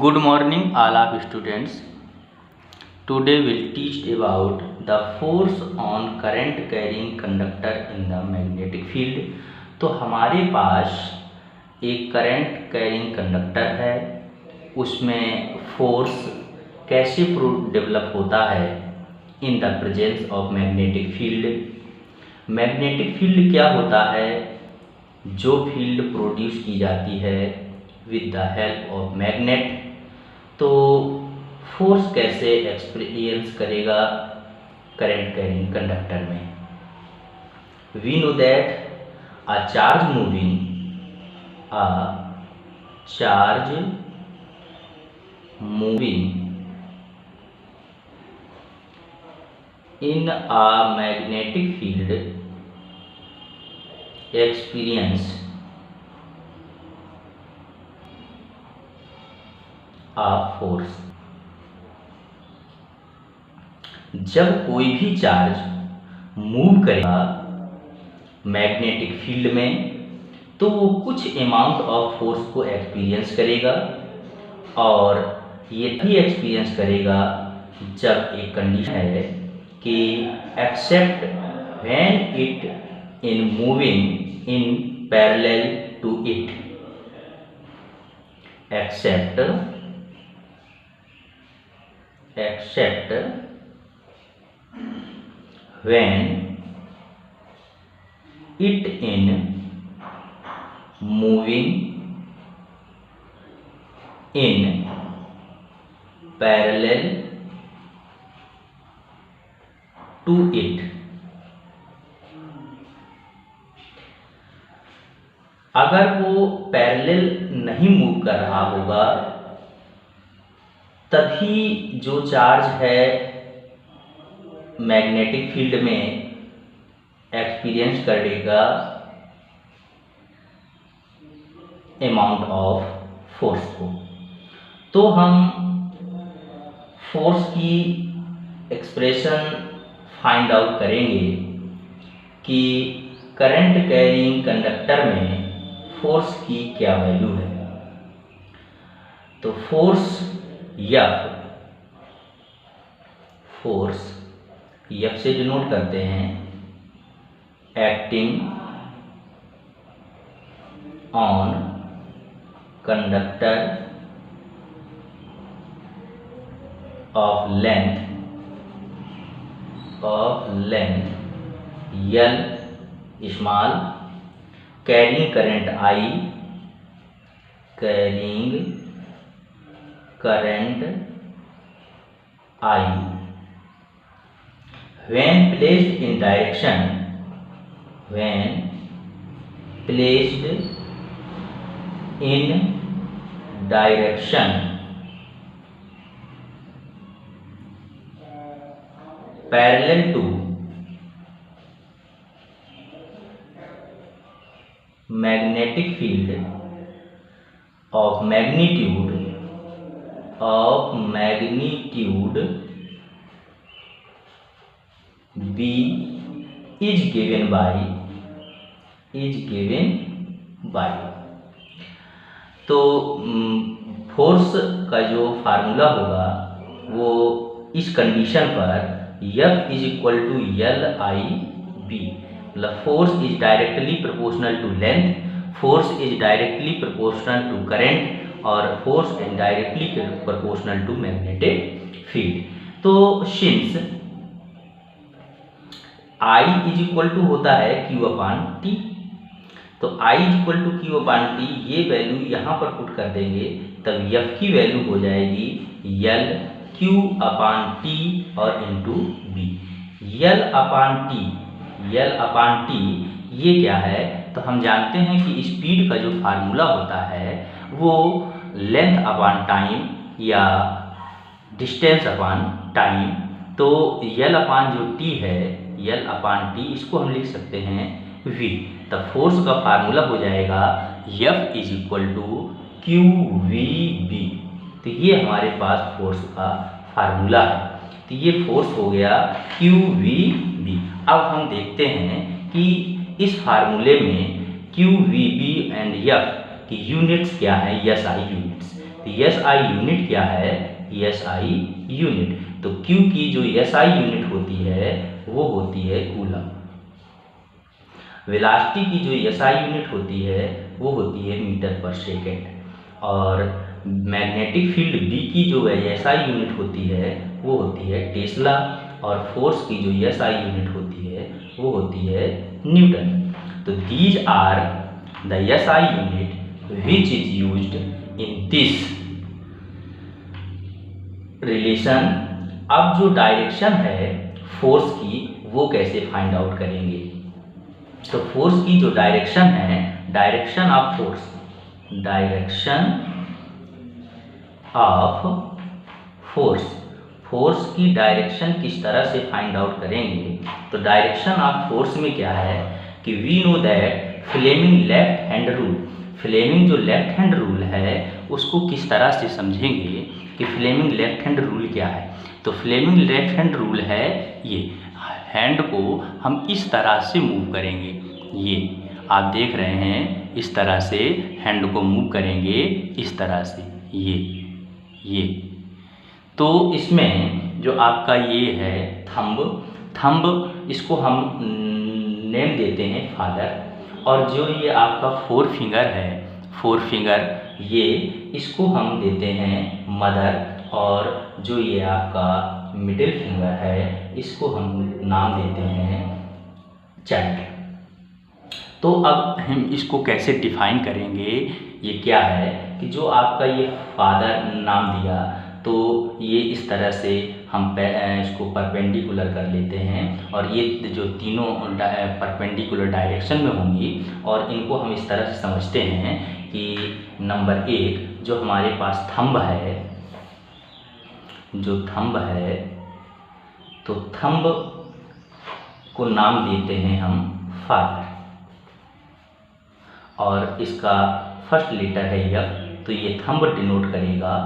Good morning all of students. Today we'll teach about the force on current carrying conductor in the magnetic field. तो हमारे पास एक current carrying conductor है, उसमें force कैसे develop होता है in the presence of magnetic field. Magnetic field क्या होता है? जो फील्ड प्रोड्यूस की जाती है with the help of magnet. तो फोर्स कैसे एक्सपीरियंस करेगा करंट कैरिंग कंडक्टर में? We know that a charge moving in a magnetic field experience a force। जब कोई भी चार्ज मूव करेगा मैग्नेटिक फील्ड में तो वो कुछ अमाउंट ऑफ फोर्स को एक्सपीरियंस करेगा, और ये तभी एक्सपीरियंस करेगा जब एक कंडीशन है कि except when it in moving in parallel to it. Except when it in moving in parallel to it। अगर वो पैरेलल नहीं मूव कर रहा होगा तभी जो चार्ज है मैग्नेटिक फील्ड में एक्सपीरियंस करेगा अमाउंट ऑफ फोर्स को। तो हम फोर्स की एक्सप्रेशन फाइंड आउट करेंगे कि करंट कैरिंग कंडक्टर में फोर्स की क्या वैल्यू है। तो फोर्स F से डिनोट करते हैं acting on conductor of length L small, carrying current I when placed in direction parallel to magnetic field of magnitude B is given by। तो force का जो फार्मूला होगा वो इस कंडीशन पर F is equal to LIB, मतलब force is directly proportional to length, force is directly proportional to current, और force is directly proportional to magnetic field. तो since I is equal to होता है Q/T, तो I is equal to Q/T, ये value यहाँ पर put कर देंगे तब F की वैल्यू हो जाएगी LQ/T और इंटू B। L/T ये क्या है? तो हम जानते हैं कि स्पीड का जो फार्मूला होता है वो लेंथ अपॉन टाइम या डिस्टेंस अपॉन टाइम। तो L/T जो T है, L/T इसको हम लिख सकते हैं V। तब फोर्स का फार्मूला हो जाएगा F is equal to QVB। तो ये हमारे पास फोर्स का फार्मूला है। तो ये फोर्स हो गया QVB। अब हम देखते हैं कि इस फार्मूले में QVB एंड F की यूनिट्स क्या है, SI यूनिट्स। तो SI यूनिट क्या है, SI यूनिट, तो Q की जो SI यूनिट होती है वो होती है कूलम। वेलोसिटी की जो SI यूनिट होती है वो होती है मीटर पर सेकेंड, और मैग्नेटिक फील्ड B की जो SI यूनिट होती है वो होती है टेस्ला, और फोर्स की जो SI यूनिट होती है वो होती है न्यूटन। तो these are the SI unit which is used in this relation. अब जो डायरेक्शन है फोर्स की वो कैसे फाइंड आउट करेंगे, तो फोर्स की जो डायरेक्शन है, direction of force, direction of force, force की डायरेक्शन किस तरह से फाइंड आउट करेंगे। तो डायरेक्शन ऑफ फोर्स में क्या है कि we know that Fleming left hand rule, Fleming जो लेफ्ट हैंड रूल है उसको किस तरह से समझेंगे कि फ्लेमिंग लेफ्ट हैंड रूल क्या है। तो फ्लेमिंग लेफ्ट हैंड रूल है ये, हैंड को हम इस तरह से मूव करेंगे, ये आप देख रहे हैं, इस तरह से हैंड को मूव करेंगे, इस तरह से ये। तो इसमें जो आपका ये है थंब, इसको हम नेम देते हैं फादर, और जो ये आपका फोर फिंगर है, फोर फिंगर, ये इसको हम देते हैं मदर, और जो ये आपका मिडिल फिंगर है इसको हम नाम देते हैं चाइल्ड। तो अब हम इसको कैसे डिफाइन करेंगे, ये क्या है कि जो आपका ये फादर नाम दिया, तो ये इस तरह से हम इसको परपेंडिकुलर कर लेते हैं, और ये जो तीनों परपेंडिकुलर डायरेक्शन में होंगी, और इनको हम इस तरह से समझते हैं कि नंबर 1 जो हमारे पास थंब है, जो थंब है, तो थंब को नाम देते हैं हम फादर, और इसका फर्स्ट लेटर है F, तो ये थंब डिनोट करेगा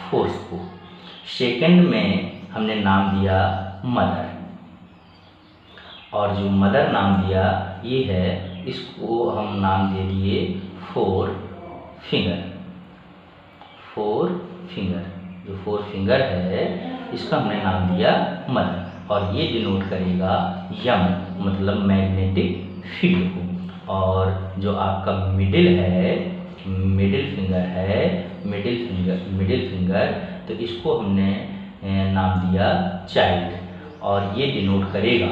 फोर्स को। सेकंड में हमने नाम दिया मदर, और जो मदर नाम दिया ये है, इसको हम नाम दे दिए फोर फिंगर, फोर फिंगर, जो फोर फिंगर है इसका हमने नाम दिया मदर, और ये डिनोट करेगा यम, मतलब मैग्नेटिक फील्ड को। और जो आपका मिडिल है, मिडिल फिंगर है, मिडिल फिंगर, तो इसको हमने नाम दिया चाइल्ड, और ये डिनोट करेगा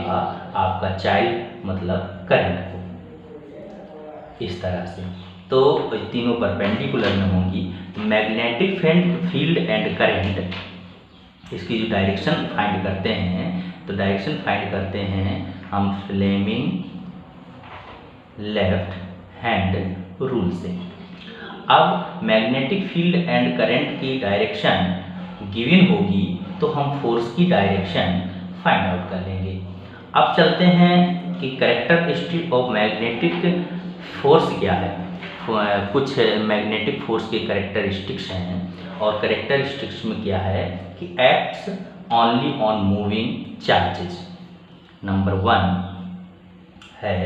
आपका चाइल्ड मतलब करंट को, इस तरह से। तो तीनों परपेंडिकुलर में होंगी। मैग्नेटिक फील्ड एंड करंट, इसकी जो डायरेक्शन फाइंड करते हैं, तो डायरेक्शन फाइंड करते हैं हम फ्लेमिंग लेफ्ट हैंड रूल से। अब मैग्नेटिक फील्ड एंड करंट की डायरेक्शन गिवन होगी, तो हम फोर्स की डायरेक्शन फाइंड आउट कर लेंगे। अब चलते हैं कि कैरेक्टरिस्टिक ऑफ मैग्नेटिक फोर्स क्या है। कुछ मैग्नेटिक फोर्स के कैरेक्टरिस्टिक्स हैं, और कैरेक्टरिस्टिक्स में क्या है कि acts only on moving charges. Number 1 है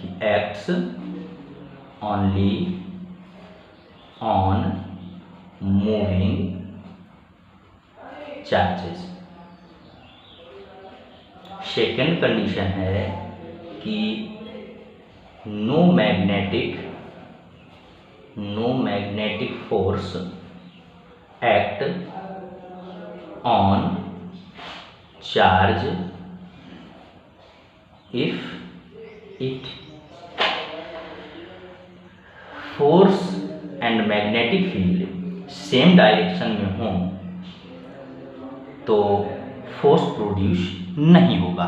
कि acts only on moving charges. Second condition है कि no magnetic force act on charge if it force and magnetic field same direction में हों तो फोर्स प्रोड्यूस नहीं होगा।